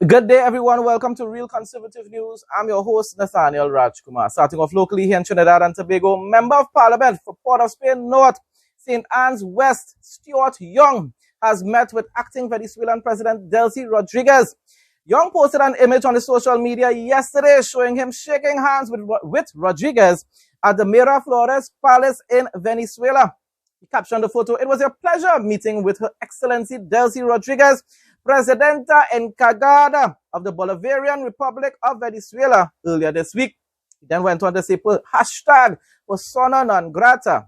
Good day, everyone. Welcome to Real Conservative News. I'm your host, Nathaniel Rajkumar. Starting off locally here in Trinidad and Tobago, Member of Parliament for Port of Spain North, St. Anne's West, Stuart Young, has met with acting Venezuelan President Delcy Rodríguez. Young posted an image on the social media yesterday showing him shaking hands with Rodríguez at the Miraflores Palace in Venezuela. He captioned the photo, "It was a pleasure meeting with Her Excellency Delcy Rodríguez, Presidenta Encargada of the Bolivarian Republic of Venezuela," earlier this week. He then went on to say, hashtag persona non grata.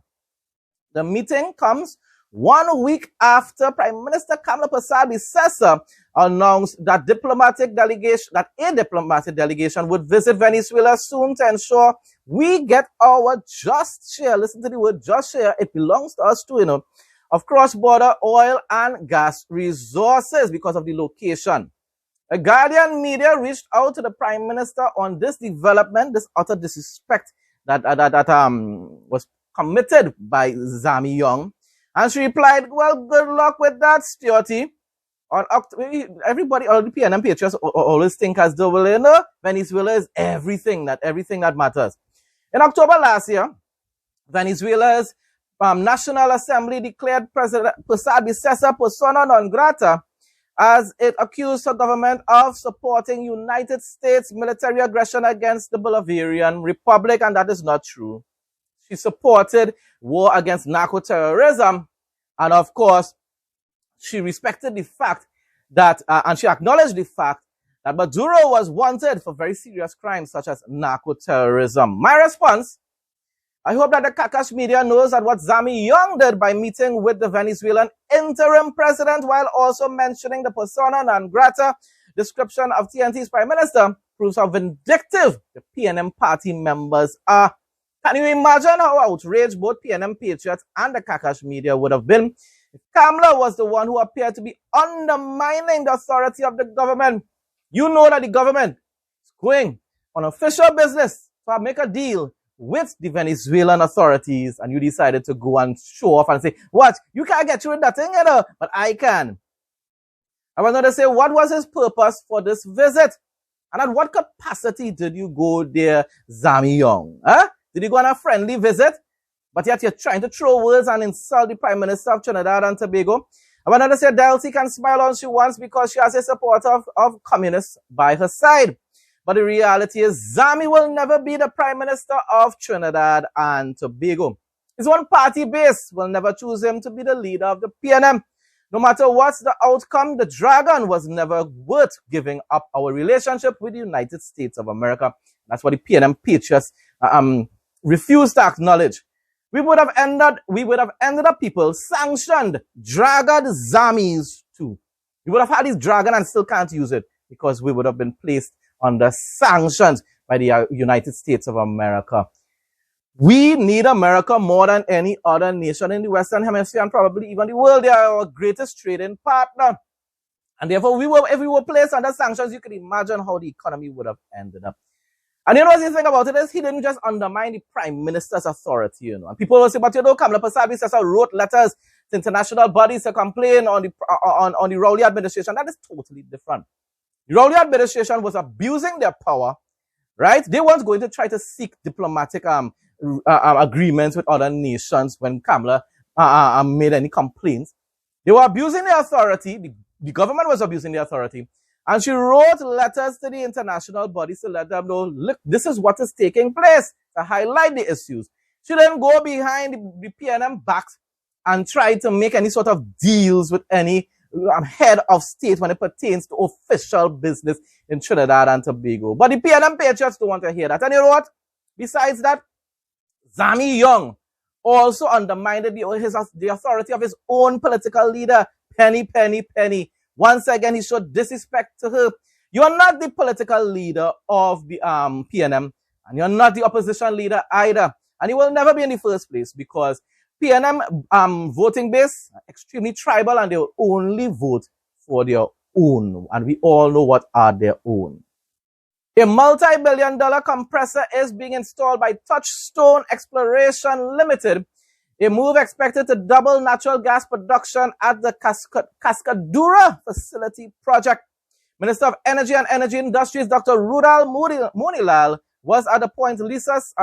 The meeting comes 1 week after Prime Minister Kamla Persad-Bissessar announced that a diplomatic delegation would visit Venezuela soon to ensure we get our just share. Listen to the word just share. It belongs to us too, of cross-border oil and gas resources because of the location. A Guardian media reached out to the Prime Minister on this development, this utter disrespect that was committed by Zami Young. And she replied, "Well, good luck with that, Stuarty." Everybody, all the PNM patriots always think as though, Venezuela is everything that matters. In October last year, Venezuela's National Assembly declared President Persad-Bissessar persona non grata as it accused her government of supporting United States military aggression against the Bolivarian Republic, and that is not true. She supported war against narco-terrorism, and of course, she respected the fact that, and she acknowledged the fact that Maduro was wanted for very serious crimes such as narco-terrorism. My response: I hope that the Kakash media knows that what Zami Young did by meeting with the Venezuelan interim president while also mentioning the persona non grata description of TNT's prime minister proves how vindictive the PNM party members are. Can you imagine how outraged both PNM patriots and the Kakash media would have been if Kamla was the one who appeared to be undermining the authority of the government? You know that the government is going on official business to make a deal with the Venezuelan authorities, and you decided to go and show off and say, "What? You can't get through with that thing, but I can." I was going to say, what was his purpose for this visit? And at what capacity did you go there, Zami Young? Huh? Did you go on a friendly visit? But yet you're trying to throw words and insult the Prime Minister of Trinidad and Tobago. I wanted to say Delcy can smile all she wants because she has a supporter of communists by her side. But the reality is Zami will never be the Prime Minister of Trinidad and Tobago. His one party base will never choose him to be the leader of the PNM. No matter what's the outcome, the dragon was never worth giving up our relationship with the United States of America. That's what the PNM patriots refused to acknowledge. We would have ended up people sanctioned dragon Zamis too. We would have had this dragon and still can't use it because we would have been placed under sanctions by the United States of America. We need America more than any other nation in the Western Hemisphere and probably even the world. They are our greatest trading partner. And therefore, if we were placed under sanctions, you can imagine how the economy would have ended up. And you know the thing about it is, he didn't just undermine the Prime Minister's authority, And people will say, but Kamla Persad-Bissessar wrote letters to international bodies to complain on the Rowley administration. That is totally different. The Rowley administration was abusing their power, right? They weren't going to try to seek diplomatic agreements with other nations when Kamla made any complaints. They were abusing their authority. The government was abusing their authority. And she wrote letters to the international bodies to let them know, look, this is what is taking place, to highlight the issues. She didn't go behind the PNM backs and try to make any sort of deals with any head of state when it pertains to official business in Trinidad and Tobago. But the PNM patriots don't want to hear that. And you know what? Besides that, Zami Young also undermined the authority of his own political leader, Penny. Once again, he showed disrespect to her. You're not the political leader of the PNM, and you're not the opposition leader either. And you will never be in the first place because PNM voting base extremely tribal, and they will only vote for their own. And we all know what are their own. A multi-billion-dollar compressor is being installed by Touchstone Exploration Limited, a move expected to double natural gas production at the Cascadura facility project. Minister of Energy and Energy Industries, Dr. Rudal Munilal, was at the Point Lisas,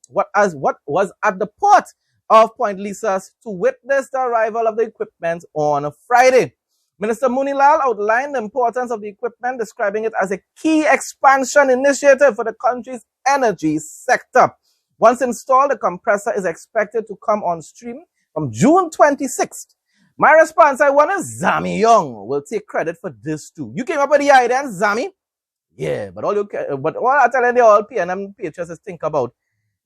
what was at the port of Point Lisas to witness the arrival of the equipment on Friday. Minister Munilal outlined the importance of the equipment, describing it as a key expansion initiative for the country's energy sector. Once installed, the compressor is expected to come on stream from June 26th. My response, I wonder, Zami Young will take credit for this too. You came up with the idea, Zami? Yeah, but all I'm telling you, all PNM PHSs think about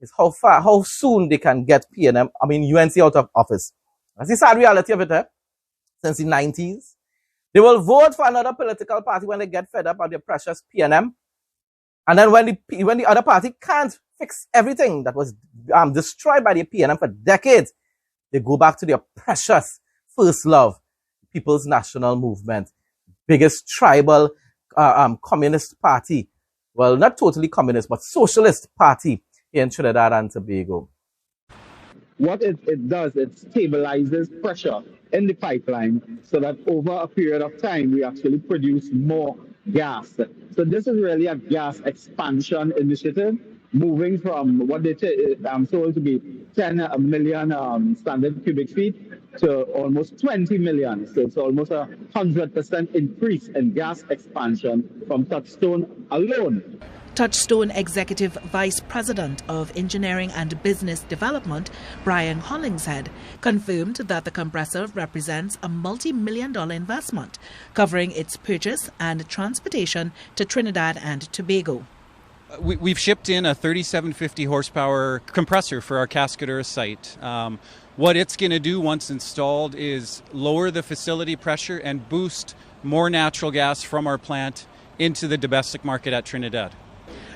is how soon they can get UNC out of office. That's the sad reality of it, since the 90s. They will vote for another political party when they get fed up of their precious PNM. And then when the other party can't fix everything that was destroyed by the PNM for decades, they go back to their precious first love, People's National Movement, biggest tribal communist party. Well, not totally communist, but socialist party in Trinidad and Tobago. What it does, it stabilizes pressure in the pipeline so that over a period of time, we actually produce more gas. So this is really a gas expansion initiative, moving from what they told to be 10 million standard cubic feet to almost 20 million. So it's almost 100% increase in gas expansion from Touchstone alone. Touchstone Executive Vice President of Engineering and Business Development, Brian Hollingshead, confirmed that the compressor represents a multi-million-dollar investment, covering its purchase and transportation to Trinidad and Tobago. We've shipped in a 3750 horsepower compressor for our Cascadura site. What it's going to do once installed is lower the facility pressure and boost more natural gas from our plant into the domestic market at Trinidad.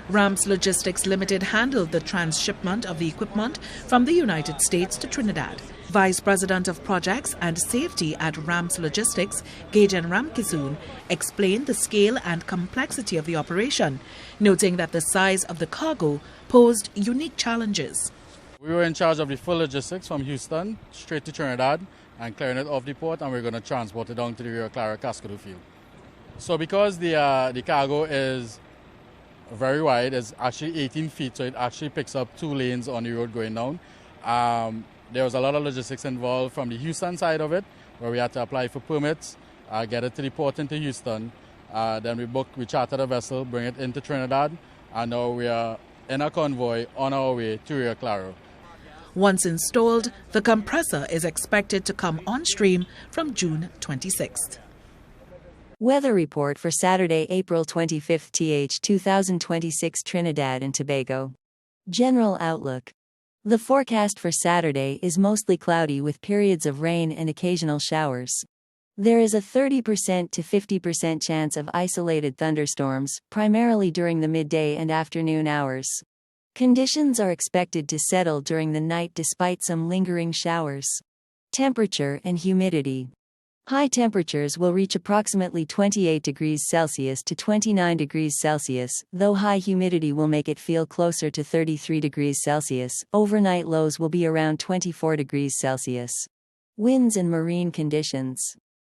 Rams Logistics Limited handled the transshipment of the equipment from the United States to Trinidad. Vice President of Projects and Safety at Rams Logistics, Gajan Ramkisoon, explained the scale and complexity of the operation, noting that the size of the cargo posed unique challenges. We were in charge of the full logistics from Houston straight to Trinidad and clearing it off the port, and we're going to transport it down to the Rio Clara Cascadura field. So because the cargo is very wide, it's actually 18 feet, so it actually picks up 2 lanes on the road going down. There was a lot of logistics involved from the Houston side of it, where we had to apply for permits, get it to the port into Houston. Then we chartered a vessel, bring it into Trinidad, and now we are in a convoy on our way to Rio Claro. Once installed, the compressor is expected to come on stream from June 26th. Weather report for Saturday, April 25th, 2026, Trinidad and Tobago. General outlook. The forecast for Saturday is mostly cloudy with periods of rain and occasional showers. There is a 30% to 50% chance of isolated thunderstorms, primarily during the midday and afternoon hours. Conditions are expected to settle during the night despite some lingering showers. Temperature and humidity. High temperatures will reach approximately 28 degrees Celsius to 29 degrees Celsius, though high humidity will make it feel closer to 33 degrees Celsius. Overnight lows will be around 24 degrees Celsius. Winds and marine conditions.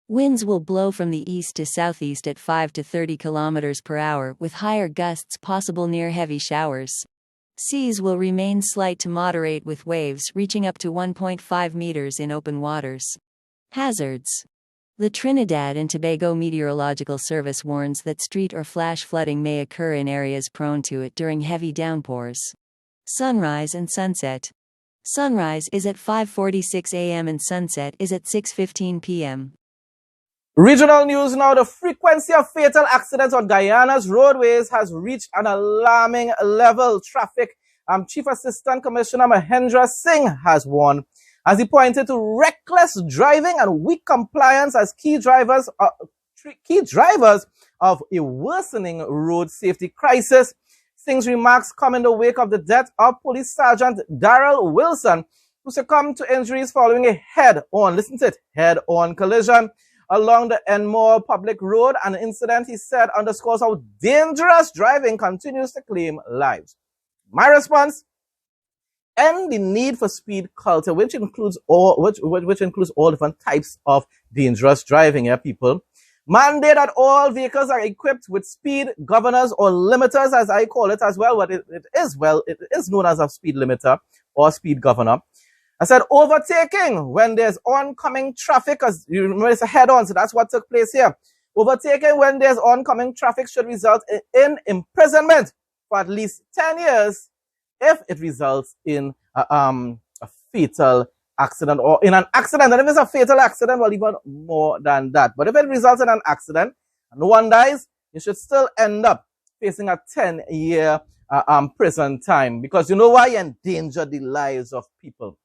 Winds will blow from the east to southeast at 5 to 30 kilometers per hour, with higher gusts possible near heavy showers. Seas will remain slight to moderate, with waves reaching up to 1.5 meters in open waters. Hazards. The Trinidad and Tobago Meteorological Service warns that street or flash flooding may occur in areas prone to it during heavy downpours. Sunrise and sunset. Sunrise is at 5:46 a.m. and sunset is at 6:15 p.m. Regional news now. The frequency of fatal accidents on Guyana's roadways has reached an alarming level. Traffic Chief Assistant Commissioner Mahendra Singh has warned, as he pointed to reckless driving and weak compliance as key drivers of a worsening road safety crisis. Singh's remarks come in the wake of the death of Police Sergeant Darrell Wilson, who succumbed to injuries following a head-on collision along the Enmore Public Road. An incident, he said, underscores how dangerous driving continues to claim lives. My response: end the need for speed culture, which includes all different types of dangerous driving, people. Mandate that all vehicles are equipped with speed governors or limiters, as I call it as well. What it is known as a speed limiter or speed governor. I said overtaking when there's oncoming traffic, as you remember it's a head-on, so that's what took place here. Overtaking when there's oncoming traffic should result in imprisonment for at least 10 years if it results in a fatal accident or in an accident. And if it's a fatal accident, well, even more than that. But if it results in an accident and no one dies, you should still end up facing a 10-year prison time, because you know why? You endanger the lives of people.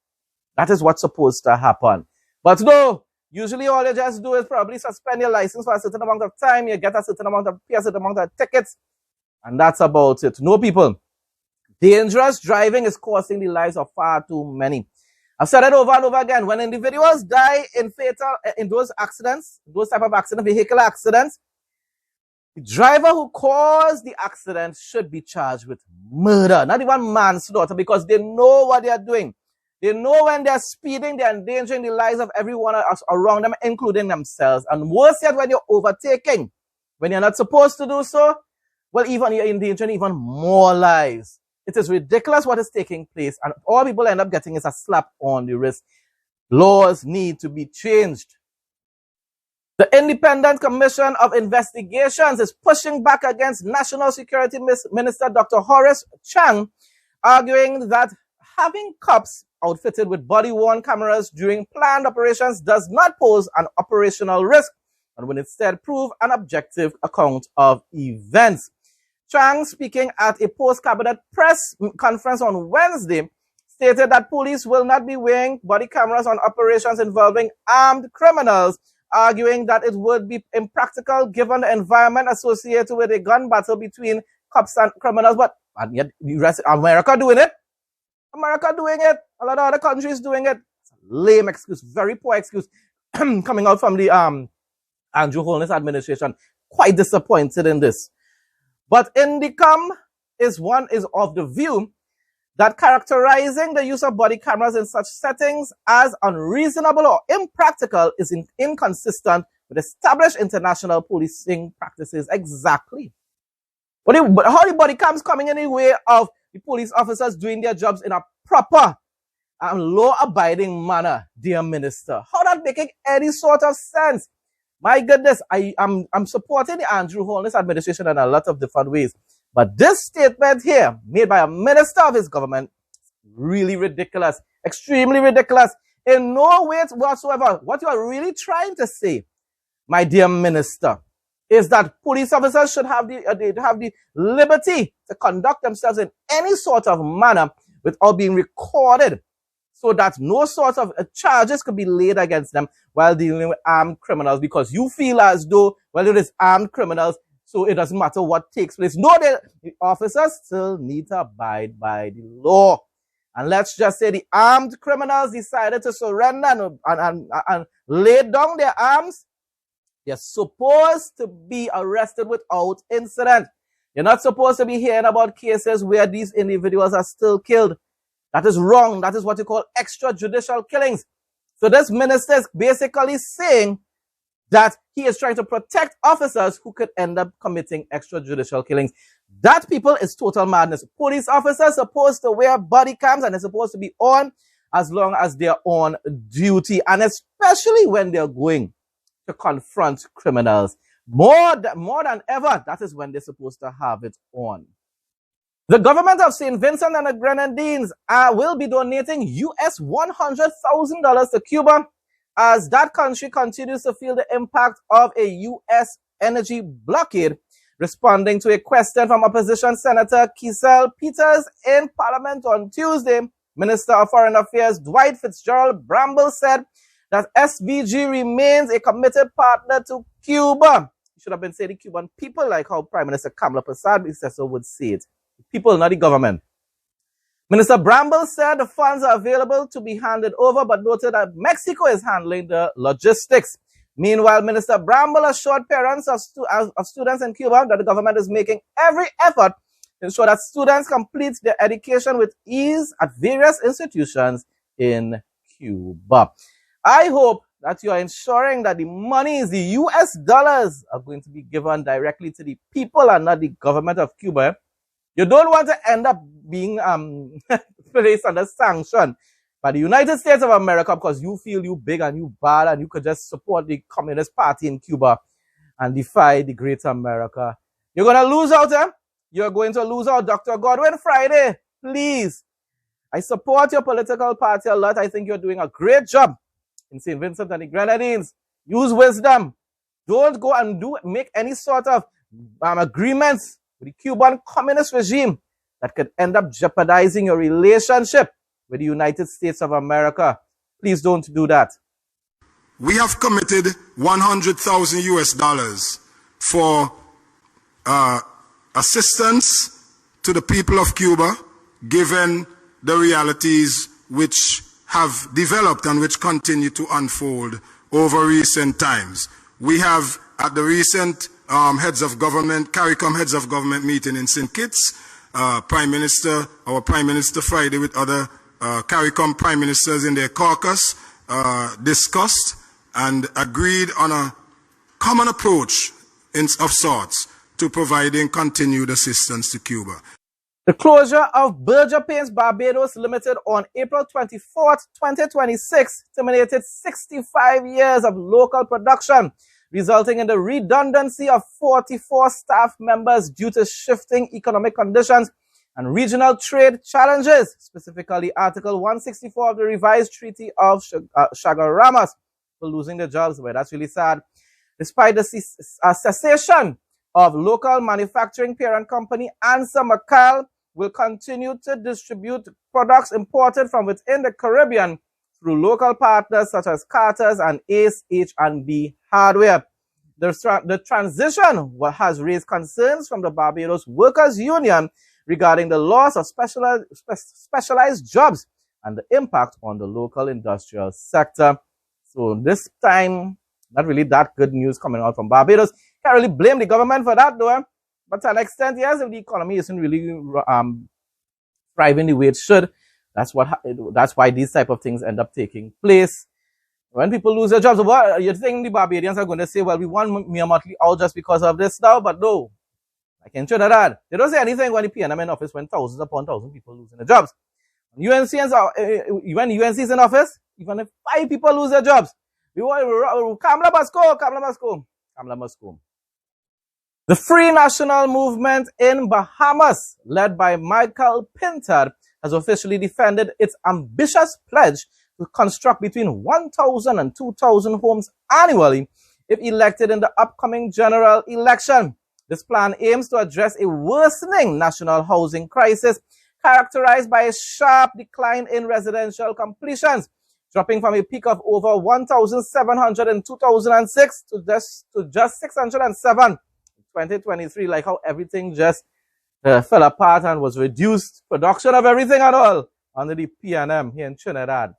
That is what's supposed to happen. But no, usually all you just do is probably suspend your license for a certain amount of time. You get a certain amount of tickets, and that's about it. No, people. Dangerous driving is costing the lives of far too many. I've said it over and over again. When individuals die in those accidents, those type of accidents, vehicle accidents, the driver who caused the accident should be charged with murder, not even manslaughter, because they know what they are doing. They know when they're speeding, they're endangering the lives of everyone around them, including themselves. And worse yet, when you're overtaking, when you're not supposed to do so, well, even you're endangering even more lives. It is ridiculous what is taking place, and all people end up getting is a slap on the wrist. Laws need to be changed. The Independent Commission of Investigations is pushing back against National Security Minister Dr. Horace Chang, arguing that having cops outfitted with body-worn cameras during planned operations does not pose an operational risk and will instead prove an objective account of events. Chang, speaking at a post-cabinet press conference on Wednesday, stated that police will not be wearing body cameras on operations involving armed criminals, arguing that it would be impractical given the environment associated with a gun battle between cops and criminals. But and yet, the rest, America doing it. America doing it. A lot of other countries doing it. It's a lame excuse, very poor excuse coming out from the Andrew Holness administration. Quite disappointed in this. But INDICOM is of the view that characterizing the use of body cameras in such settings as unreasonable or impractical is inconsistent with established international policing practices. Exactly. But how the body cams coming in the way of the police officers doing their jobs in a proper and law-abiding manner, dear minister? How that making any sort of sense? My goodness, I'm supporting the Andrew Holness administration in a lot of different ways. But this statement here, made by a minister of his government, really ridiculous, extremely ridiculous. In no way whatsoever, what you are really trying to say, my dear minister, is that police officers should have the liberty to conduct themselves in any sort of manner without being recorded, so that no sort of charges could be laid against them while dealing with armed criminals, because you feel as though, well, it is armed criminals, so it doesn't matter what takes place. No, the officers still need to abide by the law. And let's just say the armed criminals decided to surrender and lay down their arms. They're supposed to be arrested without incident. You're not supposed to be hearing about cases where these individuals are still killed. That is wrong. That is what you call extrajudicial killings. So this minister is basically saying that he is trying to protect officers who could end up committing extrajudicial killings. That, people, is total madness. Police officers are supposed to wear body cams, and they're supposed to be on as long as they're on duty, and especially when they're going to confront criminals. More than ever, that is when they're supposed to have it on. The government of St. Vincent and the Grenadines will be donating US $100,000 to Cuba as that country continues to feel the impact of a US energy blockade, responding to a question from opposition Senator Keisel Peters in Parliament on Tuesday. Minister of Foreign Affairs Dwight Fitzgerald Bramble said that SVG remains a committed partner to Cuba. He should have been saying the Cuban people, like how Prime Minister Kamala Prasad would say it. People, not the government. Minister Bramble said the funds are available to be handed over, but noted that Mexico is handling the logistics. Meanwhile, Minister Bramble assured parents of students in Cuba that the government is making every effort to ensure that students complete their education with ease at various institutions in Cuba. I hope that you are ensuring that the monies, the US dollars, are going to be given directly to the people and not the government of Cuba. You don't want to end up being placed under sanction by the United States of America because you feel you big and you bad and you could just support the Communist Party in Cuba and defy the great America. You're going to lose out, eh? You're going to lose out. Dr. Godwin Friday, please. I support your political party a lot. I think you're doing a great job in St. Vincent and the Grenadines. Use wisdom. Don't go and make any sort of agreements with the Cuban communist regime that could end up jeopardizing your relationship with the United States of America. Please don't do that. We have committed 100,000 US dollars for assistance to the people of Cuba, given the realities which have developed and which continue to unfold over recent times. We have, at the recent heads of government, CARICOM heads of government meeting in St. Kitts, our Prime Minister Friday with other CARICOM Prime Ministers in their caucus discussed and agreed on a common approach of sorts to providing continued assistance to Cuba. The closure of Berger Paints Barbados Limited on April 24th, 2026 terminated 65 years of local production, resulting in the redundancy of 44 staff members due to shifting economic conditions and regional trade challenges, specifically Article 164 of the revised Treaty of Chaguaramas, for losing their jobs. Well, that's really sad. Despite the cessation of local manufacturing parent company, Ansa McCall will continue to distribute products imported from within the Caribbean through local partners such as Carter's and Ace H&B Hardware. The transition has raised concerns from the Barbados Workers Union regarding the loss of specialized jobs and the impact on the local industrial sector. So this time, not really that good news coming out from Barbados. Can't really blame the government for that though. But to an extent, yes, if the economy isn't really thriving the way it should, that's why these type of things end up taking place. When people lose their jobs, what you think the Barbadians are going to say, well, we want mere monthly out just because of this now? But no, like in Trinidad, they don't say anything when the PNM in office when thousands upon thousands people losing their jobs. When UNC is in office, even if 5 people lose their jobs, we want Kamala must go. The Free National Movement in Bahamas, led by Michael Pintard, has officially defended its ambitious pledge to construct between 1,000 and 2,000 homes annually if elected in the upcoming general election. This plan aims to address a worsening national housing crisis characterized by a sharp decline in residential completions, dropping from a peak of over 1,700 in 2006 to just 607 in 2023, like how everything just fell apart and was reduced, production of everything and all, under the PNM here in Trinidad.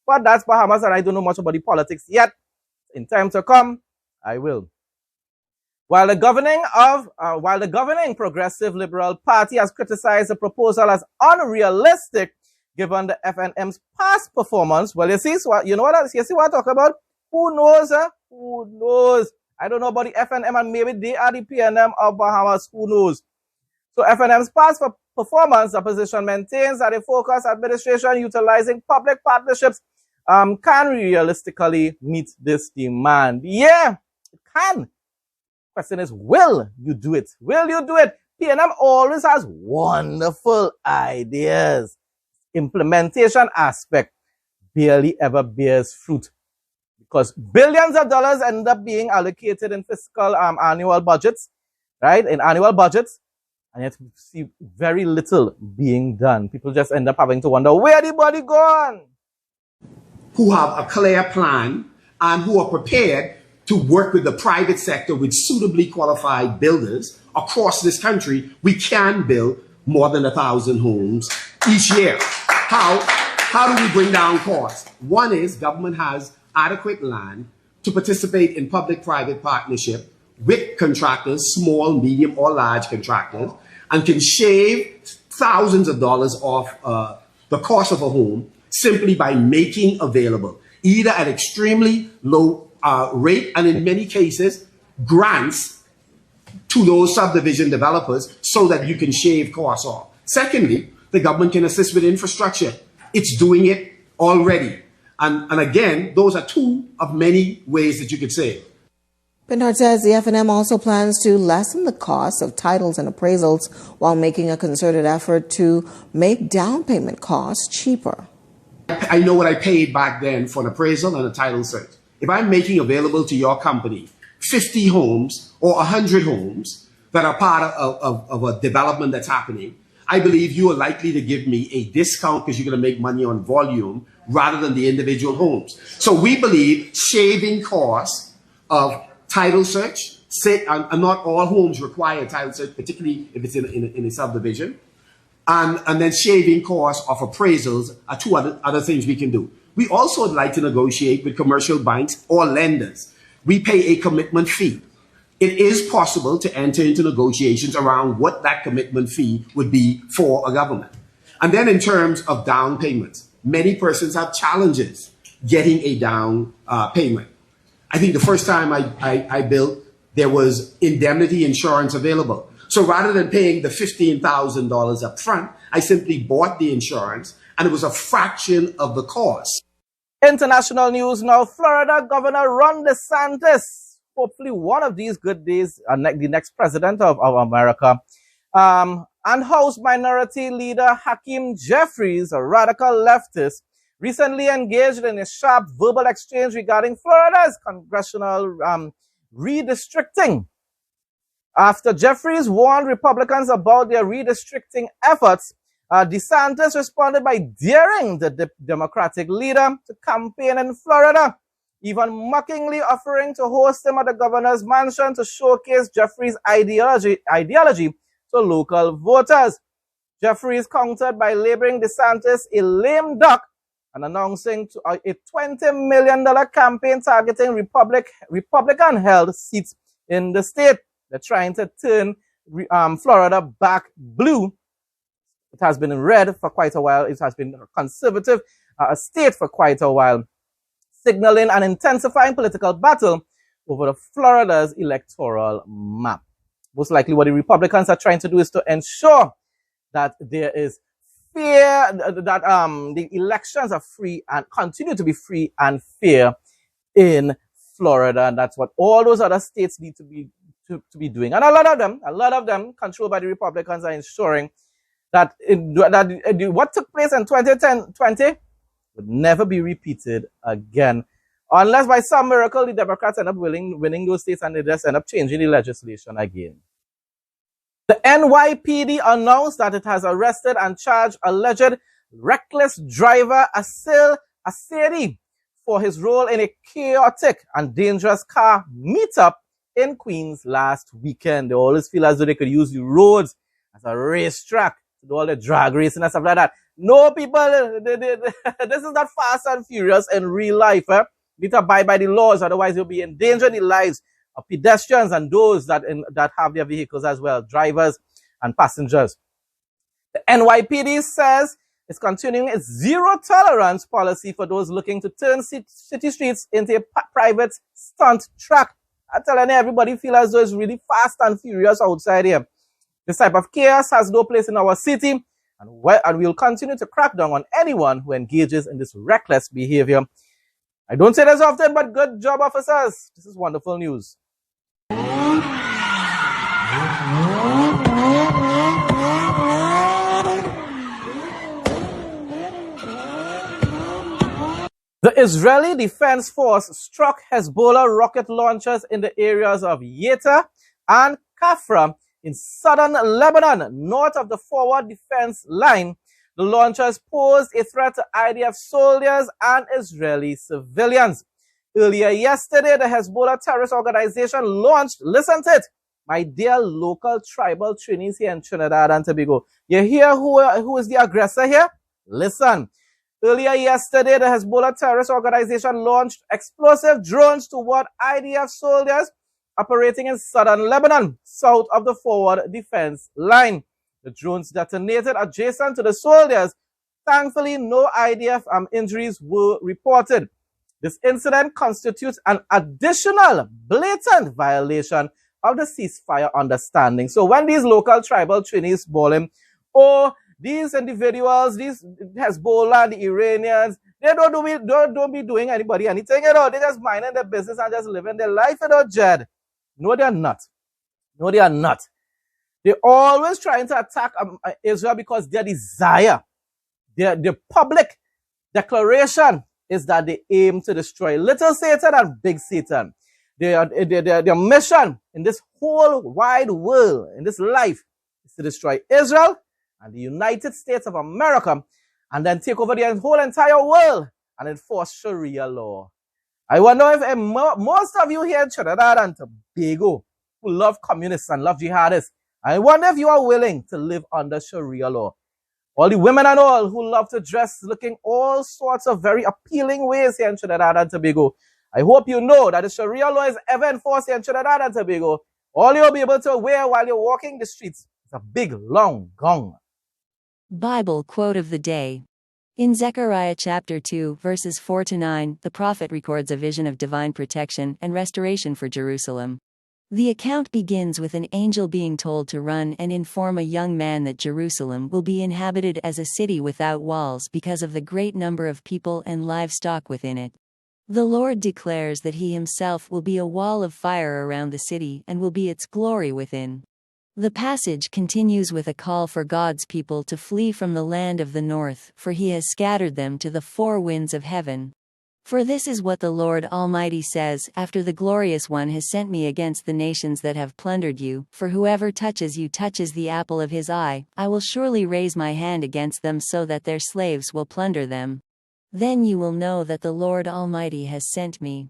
But that's Bahamas, and I don't know much about the politics yet. In time to come, I will. While the governing Progressive Liberal Party has criticized the proposal as unrealistic, given the FNM's past performance, well, you see what I talk about? Who knows? Who knows? I don't know about the FNM, and maybe they are the PNM of Bahamas. Who knows? So FNM's past performance, the opposition maintains that a focused administration utilizing public partnerships can realistically meet this demand. Yeah, it can. Question is, will you do it? Will you do it? PNM always has wonderful ideas. Implementation aspect barely ever bears fruit because billions of dollars end up being allocated in fiscal annual budgets, right? In annual budgets, and yet we see very little being done. People just end up having to wonder, where the money gone? Who have a clear plan and who are prepared to work with the private sector with suitably qualified builders across this country, we can build more than 1,000 homes each year. How do we bring down costs? One is government has adequate land to participate in public-private partnership with contractors, small, medium, or large contractors, and can shave thousands of dollars off the cost of a home simply by making available either at extremely low rate and in many cases grants to those subdivision developers so that you can shave costs off. Secondly, the government can assist with infrastructure. It's doing it already. And again, those are two of many ways that you could say. Pindar says the FNM also plans to lessen the cost of titles and appraisals while making a concerted effort to make down payment costs cheaper. I know what I paid back then for an appraisal and a title search. If I'm making available to your company 50 homes or 100 homes that are part of a development that's happening, I believe you are likely to give me a discount because you're going to make money on volume rather than the individual homes. So we believe shaving costs of title search, and not all homes require title search, particularly if it's in a subdivision, and then shaving costs of appraisals are two other things we can do. We also would like to negotiate with commercial banks or lenders. We pay a commitment fee. It is possible to enter into negotiations around what that commitment fee would be for a government. And then in terms of down payments, many persons have challenges getting a down payment. I think the first time I built, there was indemnity insurance available. So rather than paying the $15,000 up front, I simply bought the insurance and it was a fraction of the cost. International news now. Florida Governor Ron DeSantis, hopefully one of these good days, the next president of America, and House Minority Leader Hakeem Jeffries, a radical leftist, recently engaged in a sharp verbal exchange regarding Florida's congressional redistricting. After Jeffries warned Republicans about their redistricting efforts, DeSantis responded by daring the Democratic leader to campaign in Florida, even mockingly offering to host him at the governor's mansion to showcase Jeffries' ideology to local voters. Jeffries countered by labeling DeSantis a lame duck and announcing a $20 million campaign targeting Republican-held seats in the state. They're trying to turn Florida back blue. It has been in red for quite a while. It has been a conservative state for quite a while, signaling an intensifying political battle over the Florida's electoral map. Most likely what the Republicans are trying to do is to ensure that there is fair, that the elections are free and continue to be free and fair in Florida. And that's what all those other states need to be doing. And a lot of them controlled by the Republicans are ensuring that what took place in 2020 would never be repeated again. Unless by some miracle the Democrats end up winning those states and they just end up changing the legislation again. The NYPD announced that it has arrested and charged alleged reckless driver Asil Aseri for his role in a chaotic and dangerous car meetup in Queens last weekend. They always feel as though they could use the roads as a racetrack to do all the drag racing and stuff like that. No, people, this is not Fast and Furious in real life. You need to abide by the laws, otherwise you'll be endangering the lives of pedestrians and those that have their vehicles as well, drivers and passengers. The NYPD says it's continuing its zero tolerance policy for those looking to turn city streets into a private stunt track. I'm telling you, everybody feels as though it's really fast and furious outside here. This type of chaos has no place in our city, and we'll continue to crack down on anyone who engages in this reckless behavior. I don't say this often, but good job, officers. This is wonderful news. The Israeli Defense Force struck Hezbollah rocket launchers in the areas of Yeta and Kafra in southern Lebanon, north of the forward defense line. The launchers posed a threat to IDF soldiers and Israeli civilians. Earlier yesterday, the Hezbollah terrorist organization launched, listen to it, my dear local tribal Trinis here in Trinidad and Tobago. You hear who is the aggressor here? Listen. Earlier yesterday, the Hezbollah terrorist organization launched explosive drones toward IDF soldiers operating in southern Lebanon, south of the forward defense line. The drones detonated adjacent to the soldiers. Thankfully, no IDF injuries were reported. This incident constitutes an additional blatant violation of the ceasefire understanding. So when these local tribal Trinis balling, oh, these individuals, these Hezbollah, the Iranians, they don't be doing anybody anything at all. They just minding their business and just living their life without Jed. No, they are not. No, they are not. They're always trying to attack Israel because their desire, their public declaration is that they aim to destroy little Satan and big Satan. Their mission in this whole wide world, in this life, is to destroy Israel and the United States of America, and then take over the whole entire world and enforce Sharia law. I wonder if most of you here in Trinidad and Tobago who love communists and love jihadists, I wonder if you are willing to live under Sharia law. All the women and all who love to dress looking all sorts of very appealing ways here in Trinidad and Tobago, I hope you know that the Sharia law is ever enforced here in Trinidad and Tobago. All you'll be able to wear while you're walking the streets is a big, long gong. Bible quote of the day. In Zechariah chapter 2, verses 4-9, the prophet records a vision of divine protection and restoration for Jerusalem. The account begins with an angel being told to run and inform a young man that Jerusalem will be inhabited as a city without walls because of the great number of people and livestock within it. The Lord declares that He Himself will be a wall of fire around the city and will be its glory within. The passage continues with a call for God's people to flee from the land of the north, for He has scattered them to the four winds of heaven. For this is what the Lord Almighty says, after the Glorious One has sent me against the nations that have plundered you, for whoever touches you touches the apple of His eye, I will surely raise my hand against them so that their slaves will plunder them. Then you will know that the Lord Almighty has sent me.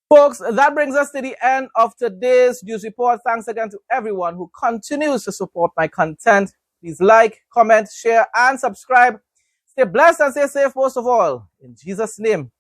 Folks, that brings us to the end of today's news report. Thanks again to everyone who continues to support my content. Please like, comment, share, and subscribe. Stay blessed and stay safe most of all. In Jesus' name,